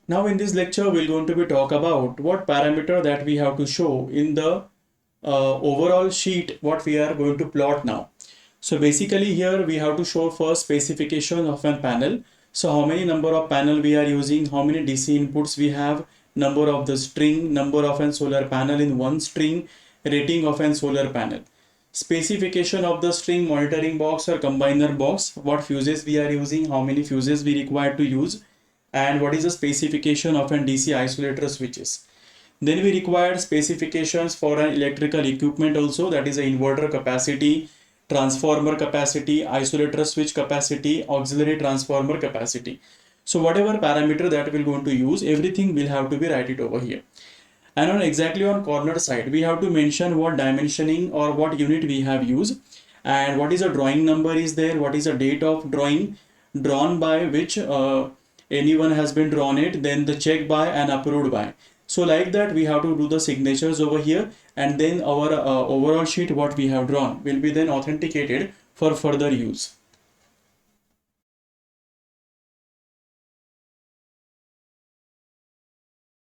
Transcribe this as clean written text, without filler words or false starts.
Now in this lecture, we're going to be talk about what parameter that we have to show in the overall sheet what we are going to plot now. So basically here we have to show first specification of a panel. So how many number of panel we are using, how many DC inputs we have, number of the string, number of an solar panel in one string, rating of an solar panel. Specification of the string monitoring box or combiner box, what fuses we are using, how many fuses we require to use, and what is the specification of an DC isolator switches. Then we require specifications for an electrical equipment also, that is an inverter capacity, transformer capacity, isolator switch capacity, auxiliary transformer capacity. So whatever parameter that we're going to use, everything will have to be write it over here. And on exactly on corner side, we have to mention what dimensioning or what unit we have used and what is a drawing number is there, what is the date of drawing, drawn by which anyone has been drawn it, then the check by and approved by. So like that we have to do the signatures over here, and then our overall sheet what we have drawn will be then authenticated for further use.